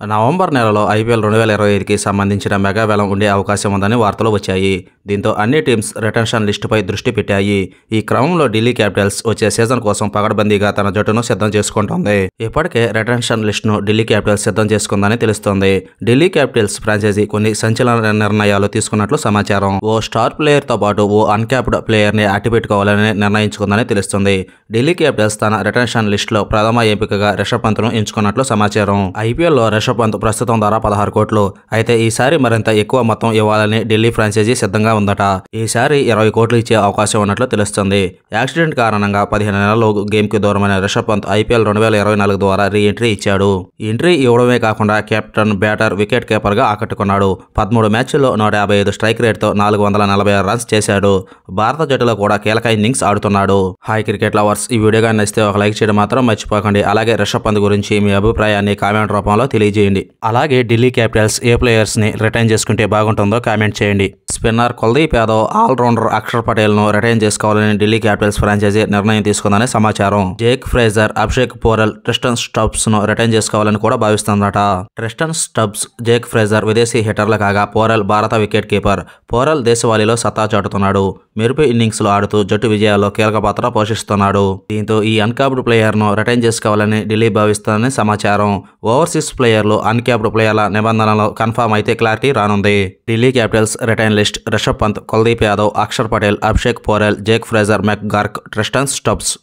November నెలలో IPL 2025కి సంబంధించిన mega వేలం ఉండే అవకాశం ఉందని వార్తలు వచ్చాయి. దీంతో అన్ని టీమ్స్ రిటెన్షన్ లిస్టుపై దృష్టి పెట్టాయి. ఈ క్రమంలో ఢిల్లీ క్యాపిటల్స్ వచ్చే సీజన్ కోసం పకడ్బందీగా తన జట్టును సిద్ధం చేసుకుంటోంది. ఇప్పటికే రిటెన్షన్ లిస్టును ఢిల్లీ క్యాపిటల్స్ సిద్ధం చేసుకుందని తెలుస్తోంది. ఢిల్లీ క్యాపిటల్స్ ఫ్రాంచైజీ కొన్ని సంచలన నిర్ణయాలు తీసుకున్నట్లు సమాచారం. ఓ స్టార్ ప్లేయర్తో పాటు ఓ అన్క్యాప్డ్ ప్లేయర్ని అట్టిపెట్టుకోవాలని నిర్ణయించుకుందని తెలుస్తుంది. ఢిల్లీ క్యాపిటల్స్ తన రిటెన్షన్ లిస్టులో ప్రథమ ఎంపికగా రిషబ్ పంత్ను ఎంచుకున్నట్లు సమాచారం. ఐపీఎల్లో రిషబ్ పంత్ ప్రస్తుతం ధర 16 కోట్లు. అయితే ఈసారి మరింత ఎక్కువ మొత్తం ఇవ్వాలని ఢిల్లీ ఫ్రాంచైజీ సిద్ధంగా ఉందట. ఈసారి 20 కోట్లు ఇచ్చే అవకాశం ఉన్నట్లు తెలుస్తుంది. యాక్సిడెంట్ కారణంగా 15 నెలలు గేమ్కి దూరమైన రిషబ్ పంత్ ఐపీఎల్ 2024 ద్వారా రీ ఎంట్రీ ఇచ్చాడు. ఎంట్రీ ఇవ్వడమే కాకుండా కెప్టెన్, బ్యాటర్, వికెట్ కీపర్గా ఆకట్టుకున్నాడు. 13 మ్యాచ్ల్లో 155 స్ట్రైక్ రేట్తో 446 రన్స్ చేశాడు. భారత జట్టులో కూడా కీలక ఇన్నింగ్స్ ఆడుతున్నాడు. హాయ్ క్రికెట్ లవర్స్, ఈ వీడియో కానీ నచ్చితే ఒక లైక్ చేయడం మాత్రం మర్చిపోకండి. అలాగే రిషబ్ పంత్ గురించి మీ అభిప్రాయాన్ని కామెంట్ రూపంలో తెలియజేయండి. అలాగే ఢిల్లీ క్యాపిటల్స్ ఏ ప్లేయర్స్ని రిటైన్ చేసుకుంటే బాగుంటుందో కామెంట్ చేయండి. స్పిన్నర్ కుల్దీప్ యాదవ్, ఆల్రౌండర్ అక్షర్ పటేల్ను రిటైన్ చేసుకోవాలని ఢిల్లీ క్యాపిటల్స్ ఫ్రాంచైజీ నిర్ణయం తీసుకుందని సమాచారం. Jake Fraser, Abhishek Porel, Tristan స్టబ్స్ను రిటైన్ చేసుకోవాలని కూడా భావిస్తుందట. ట్రిస్టన్ స్టబ్స్, జేక్ ఫ్రేజర్ విదేశీ హిట్టర్లు కాగా పోరెల్ భారత వికెట్ కీపర్. పోరెల్ దేశవాళీలో సత్తా చాటుతున్నాడు. మెరుపు ఇన్నింగ్స్లో ఆడుతూ జట్టు విజయాల్లో కీలక పాత్ర పోషిస్తున్నాడు. దీంతో ఈ అన్క్యాప్డ్ ప్లేయర్ను రిటైన్ చేసుకోవాలని ఢిల్లీ భావిస్తుందని సమాచారం. ఓవర్సీస్ ప్లేయర్లు, అన్క్యాప్డ్ ప్లేయర్ల నిబంధనలు కన్ఫర్మ్ అయితే క్లారిటీ రానుంది. Delhi Capitals retain list: Rishabh Pant, Kuldeep Yadav, Axar Patel, Abhishek Porel, Jake Fraser, McGurk, Tristan stubs.